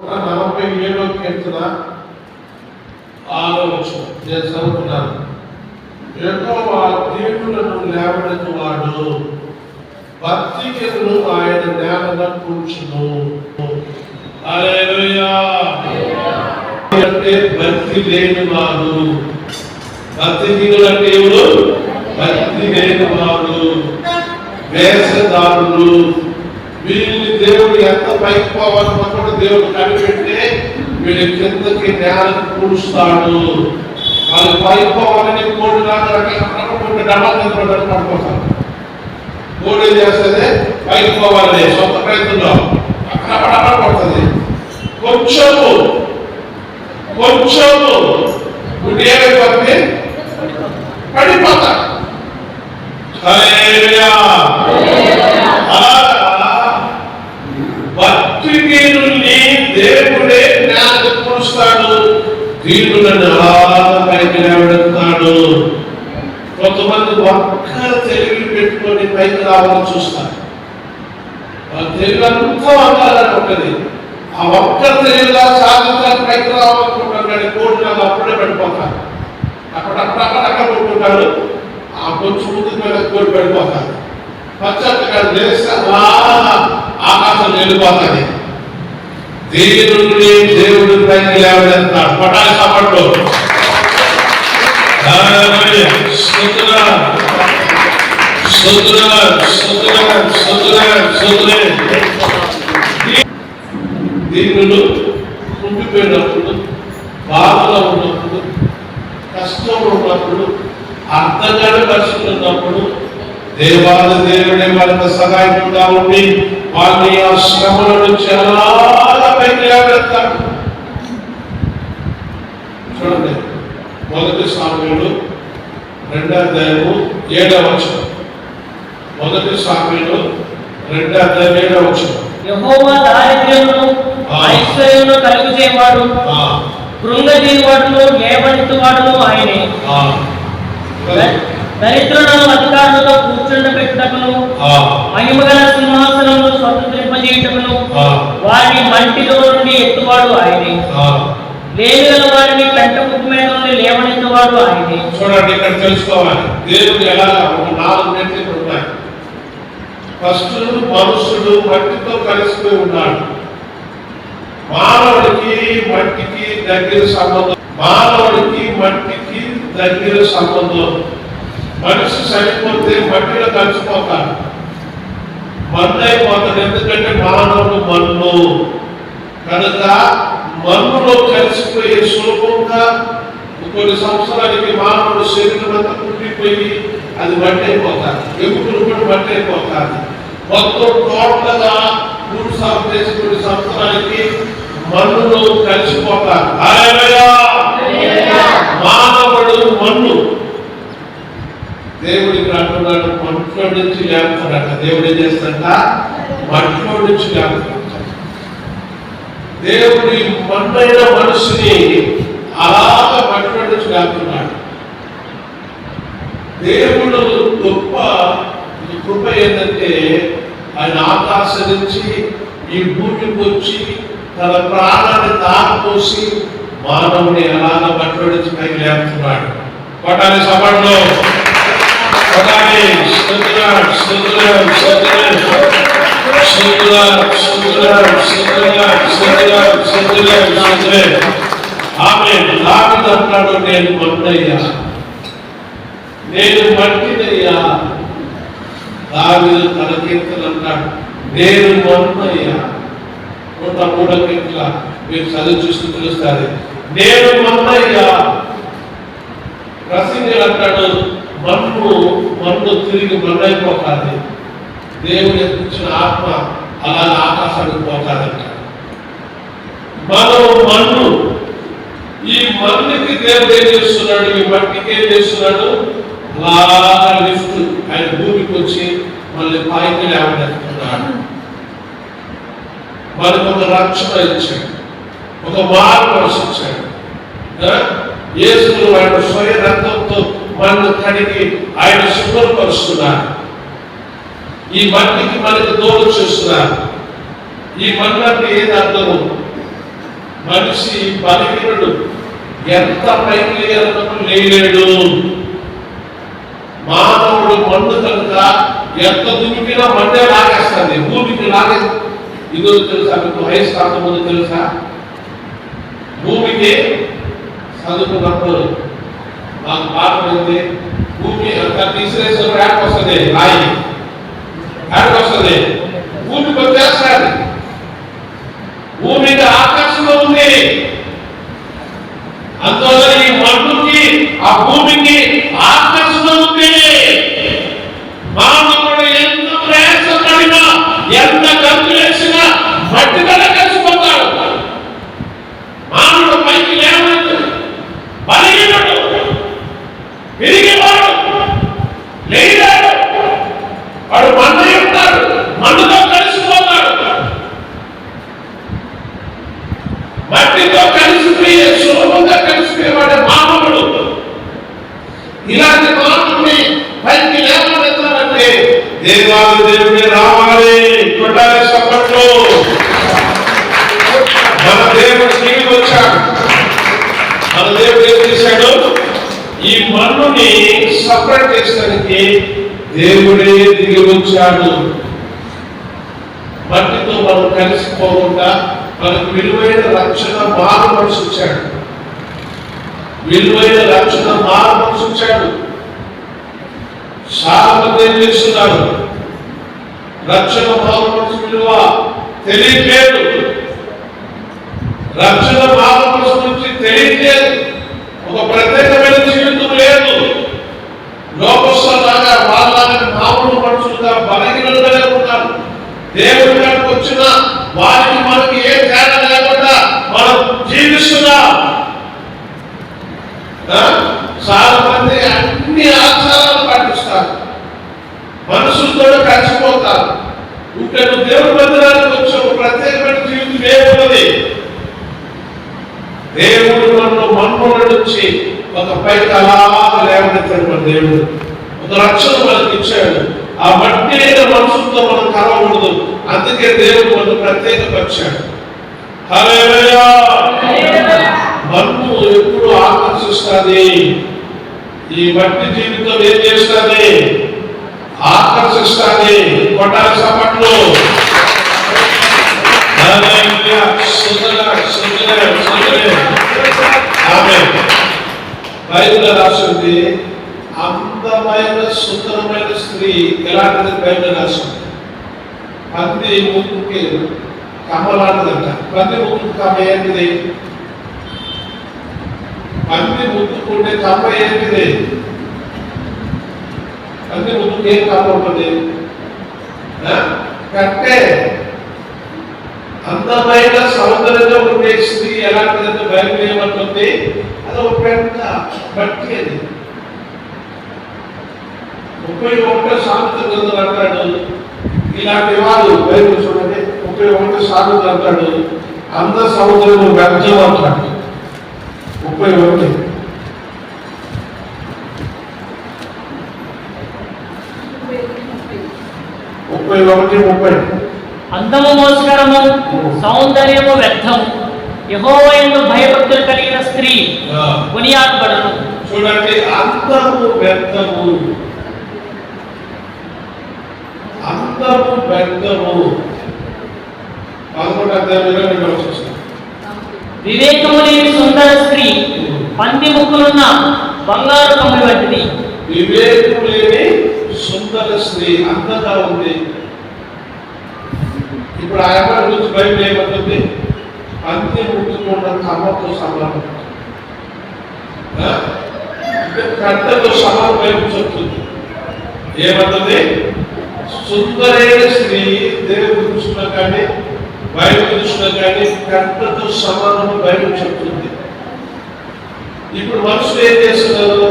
47వ కీర్తన 6వ వచనం నేను చదువుతున్నాను. యెహోవా దీనులను లేవనెత్తువాడు, భక్తిహీనులను ఆయన నేలన కూర్చును. హల్లెలూయా. అంటే భక్తి లేని వాడు, భక్తిహీనులు అంటే ఎవరు? భక్తి లేని వాడు, వేషధారులు. వీళ్ళని దేవుడు ఎంత పైకి పోవాలన్నా కూడా దేవుడు కనిపెట్టి వీళ్ళ కిందకి నేలకు కూడుస్తాడు. వాళ్ళు పైకి పోవాలని కోడి పడిపోతారు. కోడి చేస్తుంది పైకి పోవాలని సొంత ప్రయత్నంలో అక్కడ పడబడుతుంది. కొంచెము ఇప్పుడు ఏమైపోతుంది? పడిపోతారు. భక్తిహీనుల్ని దేవుడే జ్ఞానం కూరుస్తాడు, దీనులను అలా పైకి లేవనెత్తాడు. కొంతమంది ఒక్క తెలివి పెట్టుకొని పైకి రావాలని చూస్తారు. తెలివి అంతా వండాలని ఉంటుంది. ఆ ఒక్క తెలివిలా సాధించాలని పైకి రావాలనుకుంటారు, కానీ కోడి అప్పుడే పడిపోతారు. అక్కడ కొట్టుకుంటారు. ఆ కొంచెం ముందుకు మీద కోడి పడిపోతారు. పచ్చగా తెలిస్తే ఆకాశం వెళ్ళిపోతుంది. దేవుడు పైకి లేవనెత్తాడు. పటాలి సపట్లో దీనులు కుంగిపోయినప్పుడు, బాధలో ఉన్నప్పుడు, కష్టంలో ఉన్నప్పుడు, అర్థంగానే పరిస్థితులు ఉన్నప్పుడు దేవాది దేవుడే వాళ్ళకి సహాయకుడుగా ఉండి వాళ్ళని ఆ శ్రమల నుంచి చాలా పైకి లేవనెత్తాడు. చూడండి, 1 సామెలు 2వ అధ్యాయము 7వ వచనం. 1 సామెలు 2వ అధ్యాయం 7వ వచనం. యెహోవా దారిద్ర్యమును ఐశ్వర్యమును కలుగజేయవాడు, కృంగదీయువాడును లేవనెత్తువాడును ఆయనే. దరిద్రులను అధికారులతో కూర్చుండబెట్టుటకును, మహిమగల సింహాసనమును స్వతంత్రింపజేయుటకును వారిని మంటిలో నుండి ఎత్తువాడు ఆయనే. లేనిగల వారిని పెంట ముక్కు మీద నుండి లేవనెత్తువాడు ఆయనే. చూడండి, ఇక్కడ తెలుసుకోవాలి దేవుడు ఎలా 4 మెట్రికలు ఉన్నాయి. ఫస్ట్, మనుషుడు మట్టితో కలిసిపోయి ఉన్నాడు. మానవుడికి మట్టికి దగ్గర సంబంధం. మనిషి చనిపోతే మట్టిలో కలిసిపోతాడు, మన్ను అయిపోతాడు. ఎందుకంటే మానవుడు మన్ను కనుక మన్నులో కలిసిపోయి సులభంగా కొన్ని సంవత్సరాలకి మానవుడు శరీరం అంతా కుట్టిపోయి అది మట్టి అయిపోతాడు. ఎముకలు కూడా మట్టి అయిపోతాడు. మొత్తం టోటల్గా 3 సార్లు చేసి కొన్ని సంవత్సరాలకి మన్నులో కలిసిపోతాడు. మానవుడు మన్ను. దేవుడు ఇక్కడ అంటున్నాడు, మట్టిలో నుంచి లేపుతాడట. దేవుడు ఏం చేస్తాడట? మట్టిలో నుంచి లేపుతాడు. దేవుడి మన్నైన మనిషిని అలాగా మట్టిలో నుంచి లేపుతున్నాడు. దేవుడు గొప్ప కృప ఏంటంటే ఆయన ఆకాశం నుంచి ఈ భూమికి వచ్చి తన ప్రాణాన్ని దారిపోసి మానవుని అలాగా మట్టిలో నుంచి పైకి లేపుతున్నాడు. కొట్టాలి సభలో, కొట్టాలి. అంటాడు, నేను మన్నయ్యా, నేను మట్టినయ్యా. దావీదు తన కీర్తన అంటాడు, నేను మన్నయ్యా. 103వ కీర్తన మీరు చదివి చూస్తూ తెలుస్తుంది. నేను మన్నయ్యా. ప్రసంగిలు అంటాడు, మన్ను తిరిగి మన్నైపోతాది. దేవుడు ఎత్తించిన ఆత్మ అలా ఆకాశానికి పోతాదంట. మనం మన్ను. ఈ మన్నుకి దేవుడు ఏం చేస్తున్నాడు? ఈ మట్టికి ఏం చేస్తున్నాడు? అలాగా లిఫ్ట్ ఆయన భూమికి వచ్చి మళ్ళీ పైకి లేవనెత్తుతున్నాడు. మనకు ఒక రక్షణ ఇచ్చాడు, ఒక మార్గం ఇచ్చాడు. యేసు ఆయన స్వయ రక్తంతో మనల్ని కడిగి ఆయన శుభ్రపరుస్తున్నారు. ఈ మట్టికి మనకి దూరం చేస్తున్నారు. ఈ మన్ను అంటే ఏది అర్థము? మనిషి బలహీనుడు, ఎంత పైకి లేయాలన్నప్పుడు లేలేడు. మానవుడు మన్ను కనుక ఎంత దుమికినా మన్నే లాగేస్తుంది, భూమికి లాగే. ఇదో తెలుసా మీకు? అయస్కాంతం ముందు తెలుసా? భూమికి చదువుకున్నప్పుడు నాకు బాధపడింది. భూమి అంతా తీసిరేసిన యాడికి వస్తుంది? రాయి యాడికి వస్తుంది? భూమికి వచ్చేస్తుంది. భూమికి ఆకాశంలో ఉంది. అందువల్ల ఈ మన్నుకి ఆ భూమికి ఆకాశంలో ఉంది. మానవుడు ఎంత ప్రయాసపడినా, ఎంత ఖర్చు వేసినా మట్టిలో కలిసిపోతాడు. మానవుడు పైకి లేవలేదు, బలహీనుడు, పెరిగేవాడు, లేడాడు. వాడు మన్ను ఉంటాడు, మన్నుతో కలిసిపోతాడు. మట్టితో కలిసిపోయే, సులభంగా కలిసిపోయేవాడే మానవుడు. ఇలాంటి మానవుడిని పైకి లేవనెత్తాలంటే దేవుడే రావాలి. కొట్టాలి సప్పట్లో. మన దేవుడు దిగి వచ్చాడు. మన దేవుడు ఏం చేశాడు? ఈ మన్నుని సపరేట్ చేసడానికి దేవుడే దిగి వచ్చాడు. మట్టితో మనం కలిసిపోకుండా మనకు విలువైన రక్షణ మారు మనసు ఇచ్చాడు. విలువైన రక్షణ మారు మనసు ఇచ్చాడు. చాలా మంది ఏం చేస్తున్నారు? రక్షణ మారు మనసు విలువ తెలియట్లేదు. రక్షణ మారు మనసు నుంచి తెలియట్లేదు. ఒక ప్రత్యేకమైన జీవితం లేదు. లోకస్తులాగా వాళ్ళలాగా మామూలు మనుషులుగా బలహీనులుగానే ఉన్నారు. దేవుడి దగ్గరకు వచ్చిన వారికి మనకి ఏ తేడా లేకుండా మనం జీవిస్తున్నాం. చాలా మంది అన్ని ఆచారాలు పాటిస్తారు, మనుషులతో కలిసిపోతారు. ఇంకా దేవుడి మందిరానికి వచ్చి ఒక ప్రత్యేకమైన జీవితం ఏమున్నది? దేవుడు మన్ను నుంచి ఒక పైకి అలాగా లేవనెత్తాడు. మన దేవుడు ఒక రక్షణ మనకి ఇచ్చాడు. ఆ మట్టి అయిన మనుషులతో మనం కలవకూడదు. అందుకే దేవుడు మనం ప్రత్యేకపరిచాడు. హల్లెలూయా. మన్ను ఎప్పుడు ఆకర్షిస్తుంది. ఈ మట్టి జీవితం ఏం చేస్తుంది? ఆకర్షిస్తుంది. కొట్టాలి సపట్లు. బైబిల్ రాసింది అందమైన సుందరమైన స్త్రీ ఎలాంటిది? బైబిల్ రాసింది పంది ముక్కుకి కమ్మలాంటిదంట. పంది ముక్కు కమ్మ ఏంటిది? పంది ముక్కుకుంటే కమ్మ ఏంటిది? పంది ముక్కుకి ఏం కమ్మ ఉంటుంది? కట్టే. అందమైన సౌందర్యంగా ఉండే స్త్రీ ఎలాంటిదంటే బైబిల్ ఏమంటుంది? అది ఒక పెద్ద బట్టి. అది 31 సామెతల గ్రంథం అంటాడు, ఇలాంటి వారు బైబిల్ చూడండి 31 సామెతలు అంటాడు, అంద సౌందర్యం వ్యర్థం అంటాడు. 31 అందము మోసకరము, సౌందర్యము వ్యర్థము, యెహోవా యందు భయభక్తులు కలిగిన స్త్రీ కొనియాడబడును. చూడండి, అందము వ్యర్థము, అందము వ్యర్థము. 11వ అధ్యాయంలో వివేకము లేని సుందర స్త్రీ పంది ముక్కులున్న బంగారు కమ్ముల వంటిది. వివేకము లేని సుందర స్త్రీ అందంగా ఉంది. ఇప్పుడు ఆ అమ్మాయి గురించి బైబిల్ ఏమంటుంది? పంది ముక్కుకున్న కమ్మతో సమానం, కట్టతో సమానం. బైబిల్ చెప్తుంది ఏమంటుంది? సుందరైన స్త్రీ దేవుడి దృష్టిలో కానీ బైబిల్ దృష్టిలో కానీ కట్టతో సమానం బైబిల్ చెప్తుంది. ఇప్పుడు మనుషులు ఏం చేస్తున్నారు?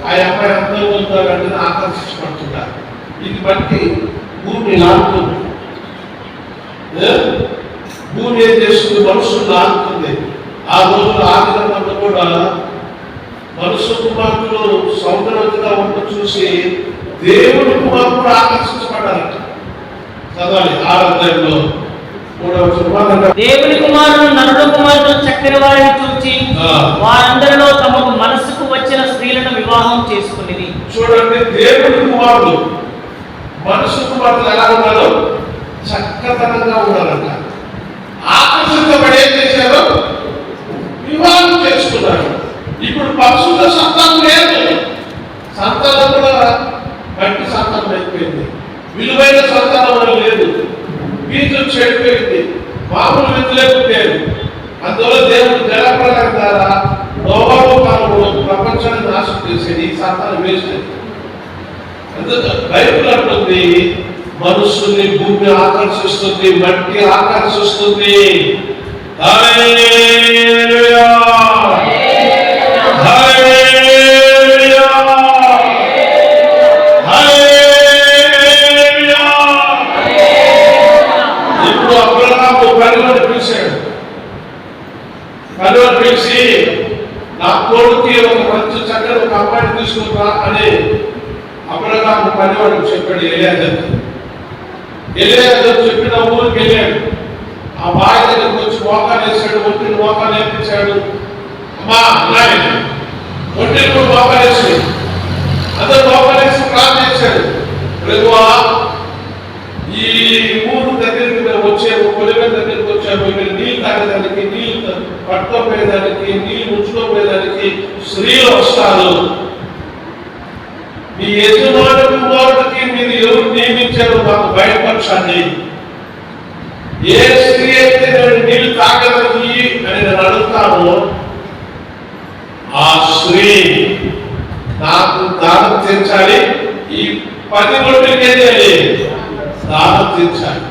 ఆ అమ్మాయి అందంగా ఉండాలంటే ఆకర్షించబడుతున్నారు. ఇది బట్టి భూమి లాగుతుంది. భూమి ఏం చేస్తుంది? మనుషులు లాగుతుంది. ఆ రోజులు ఆదిలో కూడా మనుషు కుమార్తెలు సౌందర్యంగా ఉంటూ చూసి దేవుడి కుమార్తెలు ఆకర్షించబడ్డారట. చదవాలి 6వ అధ్యాయంలో 3వ వచనం. దేవుని కుమారుడు నరుడు కుమారుడు చక్కని చూడండి, దేవుడి కుమారుడు మనుషు కుమారులు ఎలా ఉన్నారో చక్కదనంగా ఉన్నారంట. ఆకర్షితపడి ఏం చేశారు? వివాహం చేసుకున్నారు. ఇప్పుడు పరిశుద్ధ సంతానం లేదు, సంతానం కూడా మట్టి సంతానం అయిపోయింది, విలువైన సంతానం అని లేదు, బీజం చెడిపోయింది, మామూలు విధులకు లేదు. అందువల్ల దేవుడు జలప్రలయం ద్వారా నోవాహు కాలంలో ప్రపంచాన్ని నాశనం చేసేది ఈ సంతానం వేస్ట్. అందుకే బైబిల్ అంటుంది, మనుషుల్ని భూమి ఆకర్షిస్తుంది, మట్టి ఆకర్షిస్తుంది. హల్లెలూయా, హల్లెలూయా, హల్లెలూయా. ఇప్పుడు అబ్రహాము పనివాడు పిలిచాడు. పనివాడు పిలిచి, నా కొడుకు ఒక మంచి చక్కని ఒక అమ్మాయిని తీసుకురా అని అబ్రహాము పనివాడు చెప్పాడు. ఎలియాజరు చెప్పిన ఊరికి వెళ్ళాడు. ఆ బావి దగ్గరకు వచ్చి మోకాలు వేసాడు, ఒంటిని మోకాలు వేపించాడు. అమ్మా అన్నాడు, ఒంటిని కూడా మోకాలు వేసాడు. అందరు మోకాలు వేసి ప్రార్థన చేశాడు. ప్రభువా, ఈ ఊరు దగ్గరికి మేము వచ్చాము, కొలివే దగ్గరికి వచ్చాము, ఇక్కడ నీళ్ళు తాగేదానికి, నీళ్ళు పట్టుకోపోయేదానికి, నీళ్ళు ఉంచుకోపోయేదానికి స్త్రీలు వస్తారు. మీ యజమాని కుమారుడికి మీరు ఎవరు నియమించారు? మాకు బయటపరచండి. ఏ స్త్రీ అయితే నేను నీళ్ళు తాగదని అని నేను అడుగుతాను, ఆ స్త్రీ నాకు దానం తీర్చాలి. ఈ 10 ఒంటికే దానం తీర్చాలి.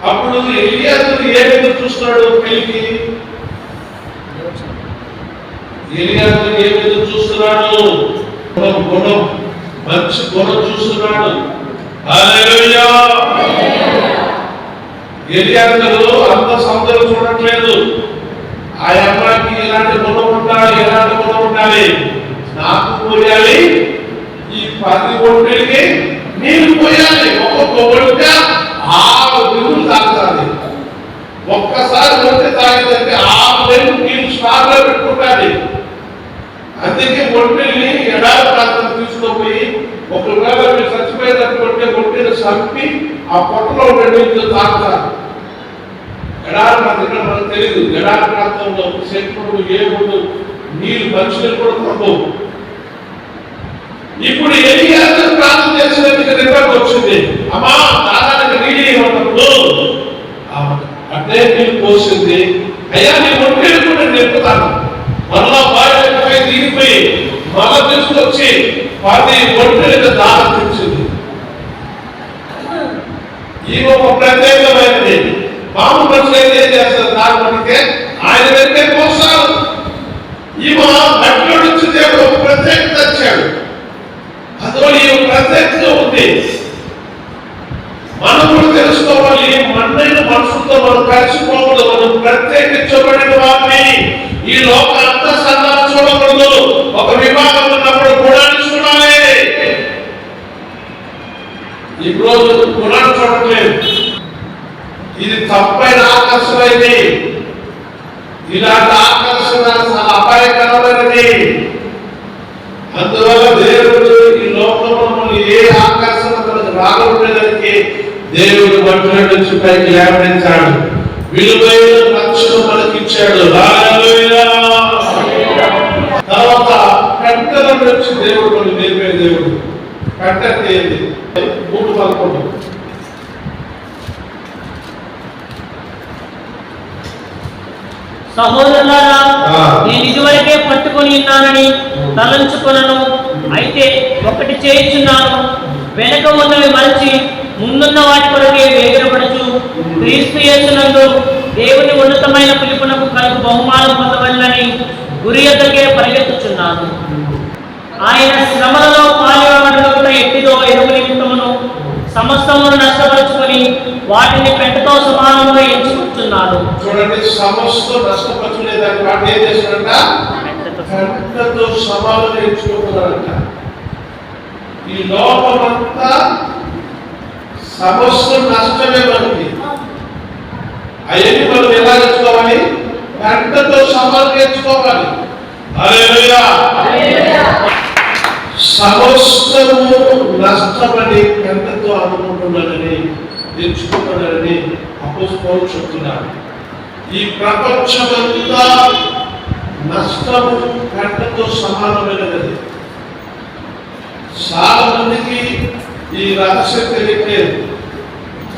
అప్పుడు ఎలియాజరు ఏ విధంగా చూస్తున్నాడు పెళ్లికి? ఎలియాజరు ఏ విధంగా చూస్తున్నాడు? గుణం, మంచి గుణం చూస్తున్నాడు. హల్లెలూయా. ఎలియాజరు అంత సౌందర్యం చూడట్లేదు. ఆ అమ్మాయికి ఎలాంటి గుణం ఉండాలి, ఎలాంటి గుణం ఉండాలి, నాకు పోయాలి. ఈ 10 ఒంటికి నీళ్ళు పోయాలి. ఒక్కొక్క ఒంట 6 బిందులు తాగుతుంది. ఒక్కసారి ఒంటి తాగిందంటే 6 బిందులు నీళ్ళు స్టార్లో పెట్టుకుంటాలి. అందుకే ఒంటిని ఎడారి ప్రాంతం తీసుకుపోయి, ఒకవేళ మీరు చచ్చిపోయేటటువంటి ఒంటిని చంపి ఆ పొట్టలో ఉండే నీళ్ళు తాగుతారు. ఎడారి ప్రాంతం ఇక్కడ మనకు తెలియదు. ఎడారి ప్రాంతంలో శత్రువులు ఏముండు, నీళ్ళు మంచినీళ్ళు కూడా తప్పవు. ఇప్పుడు ఎలియాజరు ప్రార్థన చేసినందుకు రిపోర్ట్ వచ్చింది. అమ్మా దాదాపు నీళ్ళు ఇవ్వనప్పుడు అట్లే నీళ్ళు పోసింది. అయ్యా నీ ఒంటిని కూడా నింపుతాను. మళ్ళా బాగా దిగిపోయి మళ్ళా తీసుకొచ్చి 10 ఒంటిని దానం తెచ్చింది. ఈ ఒక ప్రత్యేకమైనది. మామూలు మనుషులు అయితే ఏం చేస్తారు? దాని పడితే ఆయన వెంటే పోస్తారు. ఈమె మట్టిలో నుంచి దేవుడు ఒక ప్రత్యేకత వచ్చాడు. అందువల్ల ఈ ప్రత్యేకత ఉంది. మనం కూడా తెలుసుకోవాలి, మన్నైన మనుషులతో మనం కలిసిపోకూడదు. మనం ప్రత్యేకించబడిన వారిని ఈ లోక అంత సందర్భం చూడకూడదు. ఒక విభాగం ఉన్నప్పుడు గుణాన్ని చూడాలి. ఈ రోజు గుణాన్ని చూడట్లేదు. ఇది తప్పైన ఆకర్షణ. ఇది ఇలాంటి ఆకర్షణ చాలా అపాయకరమైనది. అందువల్ల దేవుడు ఈ లోకంలో మనం ఏ ఆకర్షణ మనకు రాగొట్టేదానికి దేవుడు మట్టిలో నుంచి పైకి లేవనెత్తాడు. విలువైన రక్షణ మనకి ఇచ్చాడు. హల్లెలూయా. తర్వాత కట్టల నుంచి దేవుడు మనం నేర్పే దేవుడు. కట్టె ఏంది? 3:11. సహోదరులారా, నేను ఇదివరకే పట్టుకొని ఉన్నానని తలంచుకొనను. అయితే ఒకటి చేయుచున్నాను, వెనక ఉన్నవి మరచి ముందున్న వాటి కొరకే వేగిరపడుచు క్రీస్తు యేసునందు దేవుని ఉన్నతమైన పిలుపునకు కలుగు బహుమానం పొందవలెనని గురి యొద్దకే పరిగెత్తుచున్నాను. ఆయన శ్రమలలో పాల్గొనబడుట ఎట్టిదో ఎరుగు నిమిత్తమును సమస్తమును నష్టపరుచుకొని వాటిని పెంటతో సమానంగా ఎంచుకుంటున్నాను. చూడండి, సమస్త నష్టపరచులేదని వాటి ఏం చేస్తాడంట? పెంటతో సమానంగా ఎంచుకుంటున్నాడంట. ఈ లోకమంతా సమస్త నష్టమే మనకి. అవన్నీ మనం ఎలా ఎంచుకోవాలి? పెంటతో సమానంగా ఎంచుకోవాలి. హల్లెలూయా. సమస్తము నష్టమని ఎంతతో అనుకుంటున్నానని తెచ్చుకుంటున్నానని అపోస్తలుడు చెప్తున్నారు. ఈ ప్రపంచమంతా నష్టము గంటతో సమానమైనది. చాలా మందికి ఈ రహస్యం తెలియట్లేదు.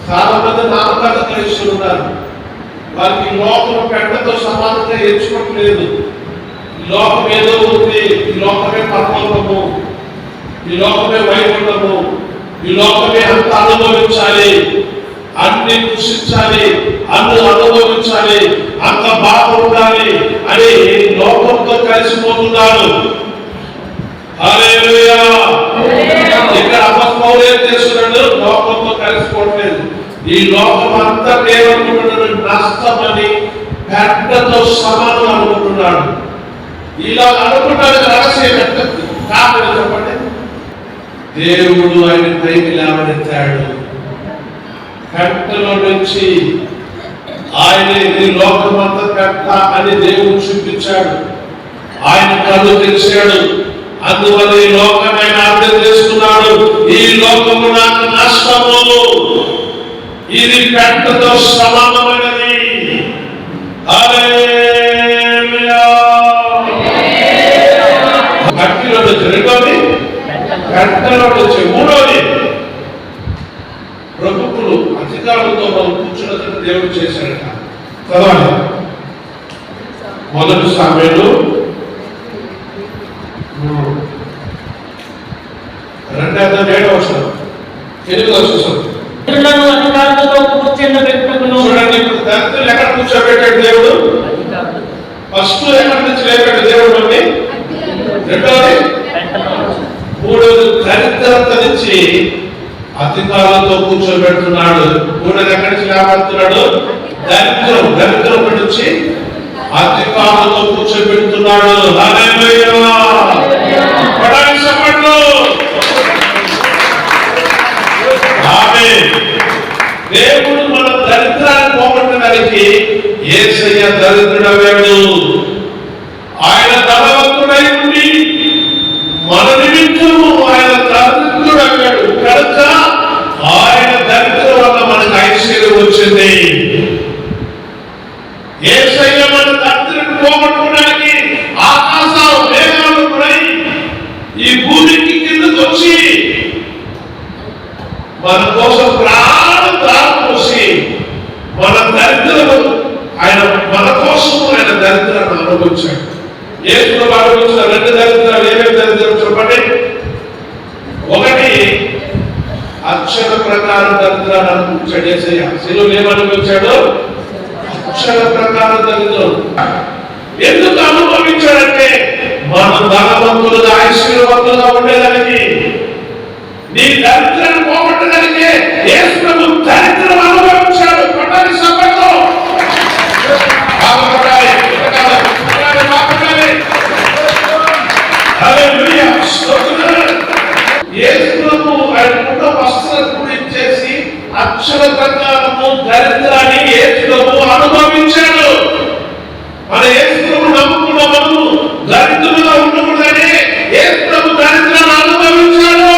చాలా మంది నామకాత కలిస్తున్నారు. వారికి లోకం గంటతో సమానంగా ఎంచుకోవట్లేదు. ఈ లోకం ఏదో ఉంది, ఈ లోకమే పరలోకము, ఈ లోకమే వైకుంఠము, ఈ లోకమే అంత అనుభవించాలి, అన్ని కృషించాలి, అన్ని అనుభవించాలి, అంత బాగుండాలి అని లోకంతో కలిసిపోతున్నారు. హల్లెలూయా. ఇక్కడ అపస్మౌలు ఏం చేస్తున్నాడు? లోకంతో కలిసిపోవట్లేదు. ఈ లోకం అంతా ఏమనుకుంటున్నాడు? నష్టమని గంటతో సమానం అనుకుంటున్నాడు. ఇలా అనుకుంటానికి రహస్యం కారణం చెప్పండి. దేవుడు ఆయన పైకి లేవనెత్తాడు. గంటలో నుంచి ఆయన ఈ లోకమంతా గంట అని దేవుడు చూపించాడు. ఆయన కళ్ళు తెరిచాడు. అందువల్ల ఈ లోకమైన అర్థం చేసుకున్నాడు. ఈ లోకము నాకు నష్టము, ఇది గంటతో సమానమైనది. హల్లెలూయా. గంటలో నుంచి రెండోది, గంటలో నుంచి మూడోది, ప్రభుత్వులు అధికారులతో మనం కూర్చున్నట్టు దేవుడు చేశాడట. చదవాలి. మొదటి సమయంలో 2:7 అధికారులతో కూర్చోబెట్టుకును. చూడండి, ఇప్పుడు దరిద్రులు ఎక్కడ కూర్చోబెట్టాడు దేవుడు? ఫస్ట్ ఎక్కడి నుంచి లేపాడు దేవుడు అని? రెండోది, మూడోది దరిద్రత నుంచి అధికారులతో కూర్చోబెడుతున్నాడు. మూడోది ఎక్కడి నుంచి లేపడుతున్నాడు? దరిద్రం నుంచి అధికారులతో కూర్చోబెడుతున్నాడు. హల్లెలూయా. పడాలి చెప్పండి. దేవుడు మన దరిద్రాన్ని పోగొట్టడానికి యేసయ్య దరిద్రుడయ్యాడు. ఆయన ధనవంతుడై ఉండి మన నిమిత్తము ఆయన దరిద్రుడయ్యాడు కనుక ఆయన దరిద్రం వల్ల మనకు ఐశ్వర్యం వచ్చింది. యేసయ్య మన దరిద్రాన్ని పోగొట్టుకోవడానికి ఆకాశ మేఘాలు పై ఈ భూమికి కిందకు వచ్చి మన కోసం ప్రాణం పోసి మన దరిద్రము ఆయన మన కోసం ఆయన దరిద్రాన్ని అనుభవించాడు. యేసును అనుభవించిన రెండు దరిద్రాలు ఏమేమి దరిద్రం చెప్పండి? ఒకటి అక్షర ప్రకారం దరిద్రాన్ని అనుభవించాడు యేసయ్య. శిలువలో ఏమనుభవించాడు? అక్షర ప్రకారం దరిద్రం. ఎందుకు అనుభవించాడంటే మనం ధనవంతులుగా ఐశ్వర్యవంతులుగా ఉండేదానికి, నీ దరిద్రాన్ని పోగొట్టడానికి యేసు ప్రభు దరిద్రం అనుభవించాడు. పట్టాలి సభతో యేసు ప్రభు ఆయన కుటుంబ వస్త్రాలు ఇచ్చేసి అక్షర ప్రకారము దరిద్రాన్ని యేసు ప్రభు అనుభవించాడు. మన యేసు ప్రభు నమ్ముకున్న మనము దరిద్రులుగా ఉండకూడదని యేసు ప్రభు దరిద్రాన్ని అనుభవించాడు.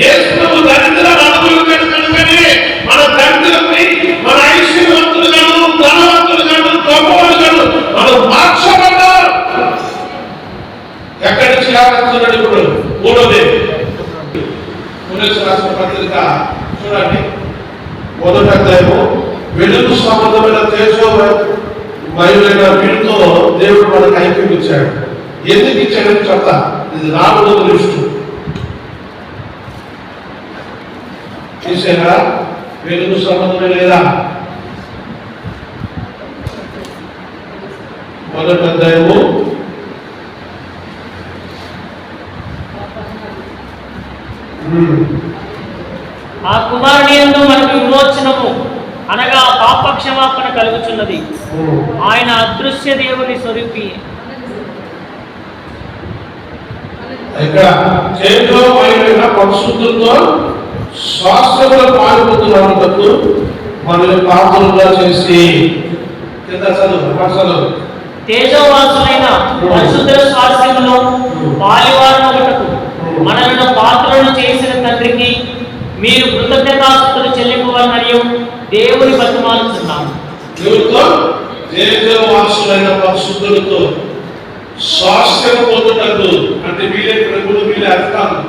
యేసు ప్రభు దరిద్రాన్ని అనుభవించాడు కనుకనే మన దరిద్రాన్ని మన ఐశ్వర్యవంతులుగాను ధనవంతులుగాను గొప్పవాళ్ళుగాను మనం మార్చబడ్డారు. ఎక్కడి నుంచి లాగేస్తున్నాడు? ఇప్పుడు మూడోది రాష్ట్ర పత్రిక చూడండి, మొదటి అధ్యాయము. వెలుగు సంబంధమైన తేజోమయులైన వీటితో దేవుడు మనకు ఐక్యం ఇచ్చాడు. ఎందుకు ఇచ్చాడని చెప్తా. ఇది రాబోదు లిస్టు చూసారా? వెలుగు సంబంధమే లేదా? మొదటి అధ్యాయము ఆ కుమారుని యందు మనకు విమోచనము అనగా పాప క్షమాపణ కలుగుచున్నది. ఆయన అదృశ్య దేవుని స్వరూపి. ఇక్కడ తేజోమయులైన పరిశుద్ధులతో శాస్త్రంలో పాల్పొందుతున్నప్పుడు మనల్ని పాత్రలుగా చేసి తేజోవాసులైన పరిశుద్ధుల స్వాస్థ్యంలో పాలివారమగుటకు మనలను పాత్రలను చేసిన తండ్రికి మీరు కృతజ్ఞతాస్తుతులు చెల్లింపవలనని దేవుని బతిమాలుచున్నాము. దేవుడితో దేవవాసులైన పరిశుద్ధులతో స్వాస్థ్యం పొందుటకు, అంటే వీళ్ళే ప్రభులు, వీళ్ళే అధికారులు,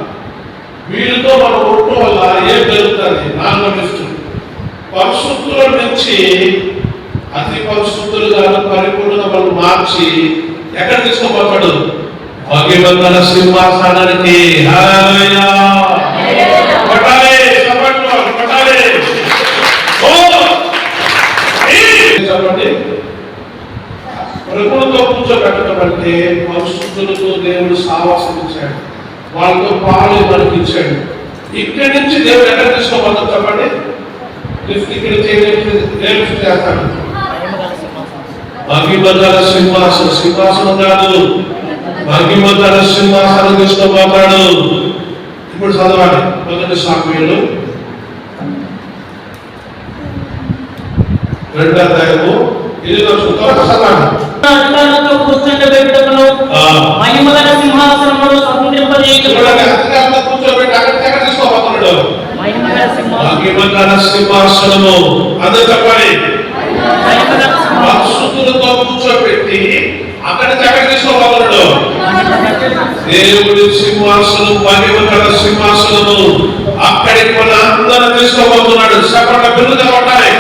వీళ్ళతో మనం ఉండటం వల్ల ఏం జరుగుతుంది? నాగమిస్తుంది. పరిశుద్ధుల నుంచి అతి పరిశుద్ధులుగా పరిపూర్ణంగా మనం మార్చి ఎక్కడ తీసుకోబోతాడు? మహిమగల సింహాసనానికి. హల్లెలూయా. కొట్టాలి, చప్పట్లు కొట్టాలి. ఓ చెప్పండి. ప్రభువుతో కూర్చోబెట్టడం అంటే పరిశుద్ధులతో దేవుడు సావాసం ఇచ్చాడు, వాళ్ళతో పాలు మనకి ఇచ్చాడు. ఇక్కడి నుంచి దేవుడు ఎక్కడ తీసుకోబోతాడు చెప్పండి? ఇక్కడ చేస్తాడు. మహిమగల సింహాసనం, సింహాసనం కాదు, మహిమగల సింహాసనం తీసుకోబోతాడు. ఇప్పుడు చదవాలి 1 సాముయేలు 2వ అధ్యాయము 8వ అధికారులతో కూర్చుండబెట్టుటకును మహిమగల సింహాసనమును సంతరింపజేయుటకు కూర్చోబెట్టి అక్కడ తీసుకోబోతున్నాడు. మహిమగల సింహాసనము అదే చెప్పాలి. పరిశుద్ధులతో కూర్చోబెట్టి అక్కడ తీసుకోబోతున్నాడు. దేవుడి సింహాసనం, మహిమగల సింహాసనము అక్కడికి మన అందరం తీసుకోబోతున్నాడు. చెప్పండి, బిల్లుగా కొట్టాలి.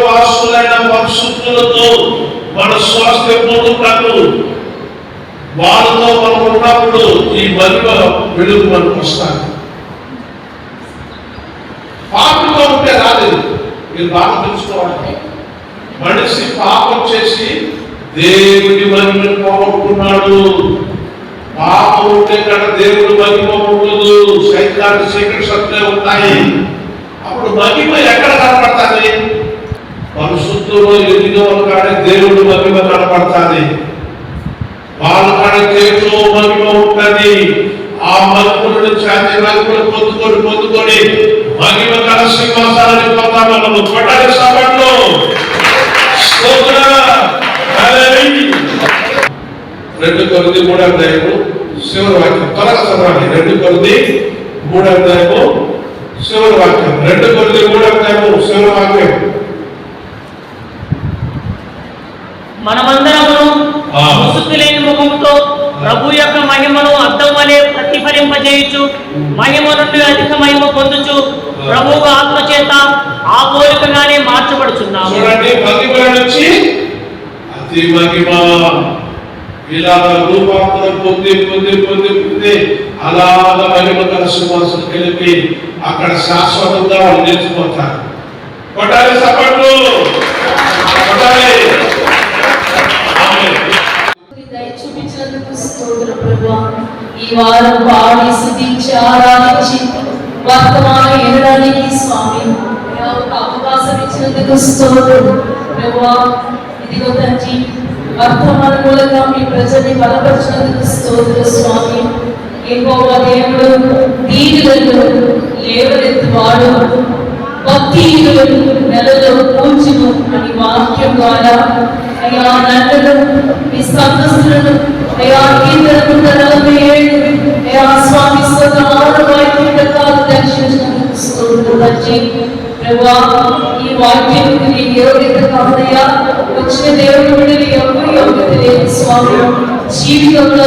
వాసులైన పరిశుద్ధులతో మన స్వాస్థ్యం పొందుతాడు. వాళ్ళతో మనం ఉన్నప్పుడు ఈ మహిమ వెలుగు మనకు వస్తాయి. పాపంలో ఉంటే రాలేదు. మీరు బాగా తెలుసుకోవాలి. మనిషి పాపం చేసి దేవుడి మహిమను పోగొట్టుకున్నాడు. పాపం ఉంటే కదా దేవుడి మహిమ ఉండదు. సైతాన్ని చీకటి శక్తులే ఉంటాయి. అప్పుడు మహిమ ఎక్కడ కనపడుతుంది? పరిశుద్ధులు ఎదిగిన వాళ్ళ కాడే దేవుడి మహిమ కనపడుతుంది. వాళ్ళ కాడ చేతిలో మహిమ ఉంటుంది. ఆ మహిమ నుంచి అన్ని మహిమలు పొందుకొని మహిమ గల సింహాసనానికి పోతాం. మనము కొట్టాలి సభలో. 2 కొరింథీ 3వ అధ్యాయము చివరి వాక్యం త్వరగా చదవాలి. 2 కొరింథీ 3వ అధ్యాయము చివరి వాక్యం. 2 కొరింథీ 3వ అధ్యాయము చివరి వాక్యం. మనమందరము ముసుగు లేని ముఖంతో ప్రభు యొక్క మహిమను అద్దం వలె ప్రతిఫలింపజేయచ్చు మహిమ నుండి అధిక మహిమ పొందుచు ప్రభువు ఆత్మ చేత ఆ పోలికగానే మార్చబడుచున్నాము. చూడండి, మహిమ నుంచి అతి మహిమ ఇలాగ రూపాంతరం పొంది అలాగ మహిమ గల సింహాసనం కలిపి అక్కడ శాశ్వతంగా వాళ్ళు నిలిచిపోతారు. కొట్టాలి సపట్లు, కొట్టాలి. చూపించినందుకు స్తోత్రం ప్రభువా. ఈ వారం పాడి స్తుతించి ఆరాధించి వర్తమానం వినడానికి స్వామి ఒక అవకాశం ఇచ్చినందుకు స్తోత్రం ప్రభువా. ఇదిగో తండ్రి, వర్తమాన మూలంగా మీ ప్రజల్ని బలపరిచినందుకు స్తోత్రం స్వామి. యెహోవా దేవుడు దీనులను లేవనెత్తువాడు, భక్తిహీనులను నెలలో పూజను అని వాక్యం ద్వారా అయ్యా నన్ను మీ సంతస్తులను అయ్యా కీర్తనలు 47 అయ్యా స్వామి స్తోత్రములు వాక్యం దర్శించినందుకు స్తోత్రం తండ్రి ప్రభువా. ఈ వాక్యం నీకు యోగ్యత కాదయ్యా, వచ్చిన దేవుడు ఎవరు యోగ్యత లేదు స్వామి. జీవితంలో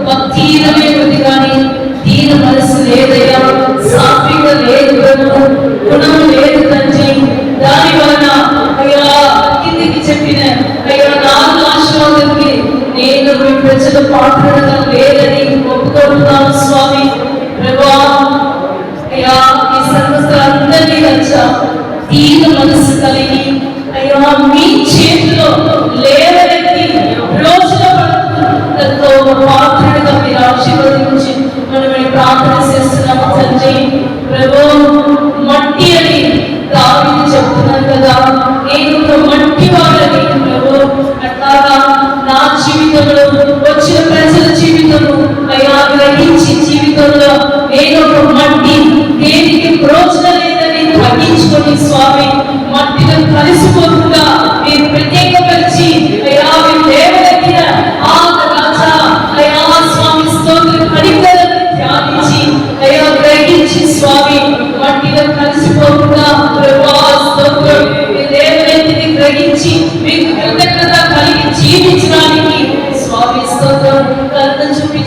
భక్తిహీనమే ఉంది కానీ దీన మనసు లేదయ్యా, సాత్విక లేదు ప్రభు, గుణం లేదు తండ్రి. దాని వలన అయ్యా కిందికి చెప్పిన అయ్యా 4 ఆశీర్వాదాలకి నేను మీ ప్రజల పాత్రగా లేదని ఒప్పుకుంటున్నాను స్వామి ప్రభువా. అయ్యా ఈ సర్వస్థలందరినీ వచ్చా దీన మనసు కలిగి అయ్యా మీ చేతిలో లేవనెత్తి రోజులతో పాత్రగా మీరు ఆశీర్వదించి మనం ప్రార్థన చేస్తున్నాము తండ్రి ప్రభు. మట్టి అని దావీదు చెప్తున్నారు కదా, నేను మట్టి వాళ్ళని ప్రభు. అట్లాగా నా జీవితంలో వచ్చిన ప్రజల జీవితము అయ్యా గ్రహించి జీవితం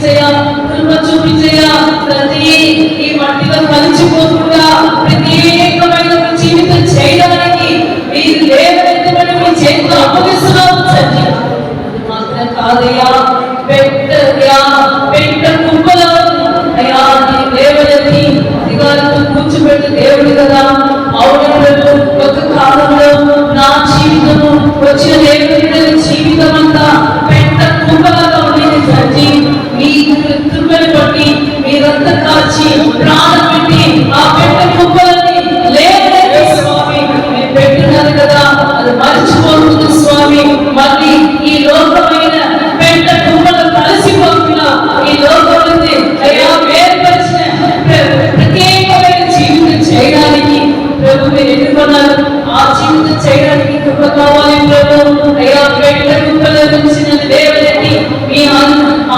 చూపించయ్యా, కృప చూపించయ్యా తండ్రి. ఈ మట్టిలో కలిసిపోకుండా ప్రత్యేకమైన జీవితం చేయడానికి మీరు లేవనెత్తమని మీ చేతిలో అప్పగిస్తున్నాము తండ్రి. మాత్రం కాదయ్యా, పెట్ట కుప్పలో అయ్యా నీ లేవనెత్తి అధికారంతో కూర్చోబెట్టే దేవుడు కదా. అవును ప్రభు, ఒక కాలంలో నా జీవితము వచ్చిన దేవుడి జీవితం అంతా పెట్ట కుప్పలాగా ఉండేది తండ్రి. మీ కృపను బట్టి మీరంతా కాచి ప్రాణం పెట్టి ఆ పెట్ట కుప్పలని లేవనెత్తి స్వామి మీరు పెట్టున్నారు కదా, అది మర్చిపోతుంది స్వామి. మళ్ళీ ఈ లోకమైన పెట్ట కుప్పలు కలిసిపోతున్నా ఈ లోకం నుండి అయ్యా వేరుపరిచిన ప్రత్యేకమైన జీవితం చేయడానికి ప్రభు మీరు ఎన్నుకున్నారు. ఆ జీవితం చేయడానికి కృప కావాలి ప్రభు. అయ్యా పెట్ట కుప్పల నుంచి నన్ను లేవనెత్తి మీ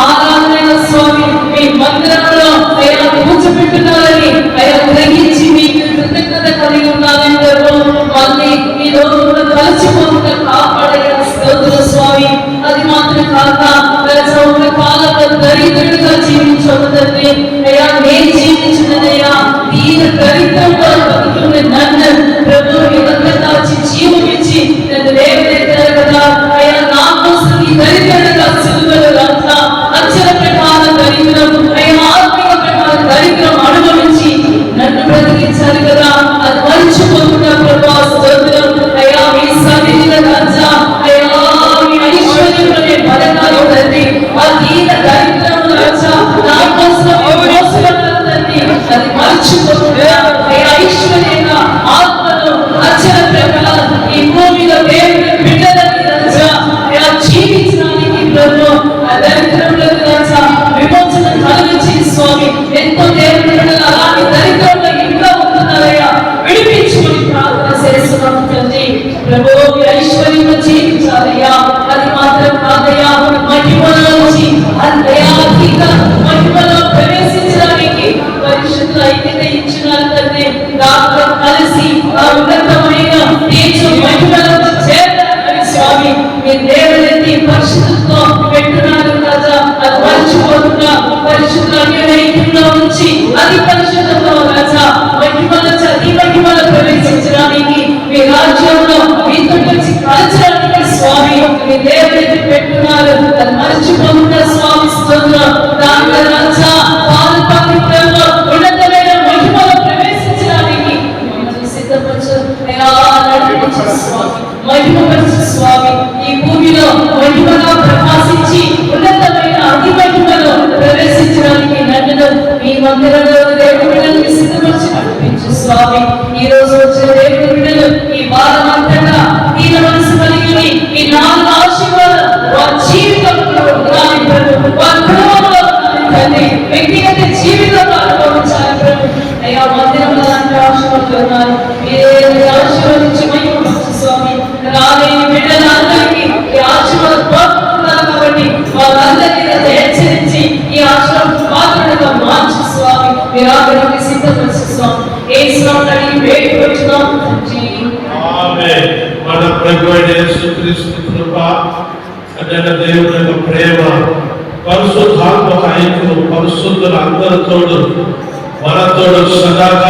ఆరాధన స్వామి మీ మందిరంలో అయ్యా కూర్చోబెట్టున్నారని అయ్యా గ్రహించి మీకు కృతజ్ఞత కలిగి ఉన్నారని ప్రభు. మళ్ళీ ఈ లోకంలో కలిసిపోతున్న కాపాడయ్యా స్తోత్ర స్వామి. అది మాత్రం కాక ఒక కాలంలో దరిద్రుడిగా జీవించవద్దండి అయ్యా. నేను జీవించినదయ్యా దీన దరిద్రంలో బతుకున్న నన్ను ప్రభు ఇదంతా దాచి జీవమిచ్చి నన్ను లేవనెత్తారు కదా అయ్యా. నా కోసం ఈ దరిద్రుడిగా సిలువలో రక్త అక్షర ప్రకారం దరిద్రం అయ్యా, ఆత్మీయ ప్రకారం దరిద్రం అనుభవించి నన్ను బ్రతికించారు కదా. అది మరిచిపోతున్నా ప్రభు స్తోత్రం అయ్యా. మీ సన్నిధిలో రాజా అయ్యా, మీ ఐశ్వర్యంలోనే పథకాలు తండ్రి. ఆ దీన దరిద్రం రాజా నా కోసం తండ్రి అది మర్చిపోతున్నా అయ్యా. ఐశ్వర్యంగా ఆత్మను అక్షర ప్రకారం ఈ భూమిలో దేవుని బిడ్డలని రాజా అయ్యా జీవించడానికి ప్రభు ఆ దరిద్రంలో రాజా విమోచన కలిగించి స్వామి. ఎంతో దేవుని బిడ్డలు అలాంటి దరిద్రంలో ఇంకా ఉంటున్నారయ్యా, విడిపించుకుని ప్రార్థన చేస్తున్నాం తండ్రి. ప్రభు మీ ఐశ్వర్యంలో జీవించాలయ్యా. అది మాత్రం కాదయ్యా, మహిమలో నుంచి దయాతీత మహిమలో ప్రవేశించడానికి పరిశుద్ధ ఐక్యత ఇచ్చినారు తండ్రి. దాంట్లో కలిసి ఆ ఉన్నతమైన తేజ మహిమలో చేరాలని స్వామి మీ దేవులెత్తి పరిశుద్ధతో పెట్టున్నారు రాజా. అది మర్చిపోతున్నా పరిశుద్ధ ఐక్యంలో ఉంచి అది పరిశుద్ధతో రాజా మహిమలో అతి మహిమలో ప్రవేశించడానికి మీ రాజ్యంలో మీతో కలిసి కలచడానికి స్వామి మీ దేవులెత్తి పెట్టున్నారు. అది మర్చిపోతున్నా స్వామి స్తోత్రం. దాంట్లో రాజా పాలు పవిత్రంలో ఉన్నతమైన మహిమలో ప్రవేశించడానికి సిద్ధపరచు మహిమపరచు స్వామి. ఈ భూమిలో మహిమగా ప్రకాశించి ఉన్నతమైన అతి మహిమలో ప్రవేశించడానికి నన్ను మీ మందిరంలో దేవుడి బిడ్డలను సిద్ధపరిచి నడిపించు స్వామి. ఈ రోజు వచ్చిన దేవుడి బిడ్డలు ఈ వారం అంతటా దీన మనసు కలిగి ఈ 4 ఆశీర్వాదాలు వారి జీవితంలో ఉండాలి ప్రభు. వారి కుటుంబంలో తండ్రి వ్యక్తిగత జీవితంలో అనుభవించాలి ప్రభు. అయ్యా మందిరంలో లాంటి ఆశీర్వాదాలు మీరే ఆశీర్వదించి మహిమపరచు స్వామి. రాలేని బిడ్డలందరికీ ఈ ఆశీర్వాదం కోరుకుంటున్నారు కాబట్టి వాళ్ళందరికీ హెచ్చరించి ఈ ఆశీర్వాదం పాత్రలుగా మార్చు స్వామి. మీరు ఆగ్రహాన్ని సిద్ధపరచు స్వామి. ఏ స్వామి అడిగి వేడి వచ్చినాం తండ్రి. ఆమేన్. మన ప్రభువైన యేసుక్రీస్తు కృప, అన్న దేవుని యొక్క ప్రేమ, పరిశుద్ధాత్మ ఐక్యము, పరిశుద్ధుల అందరితోడు మనతోడు సదాకాలం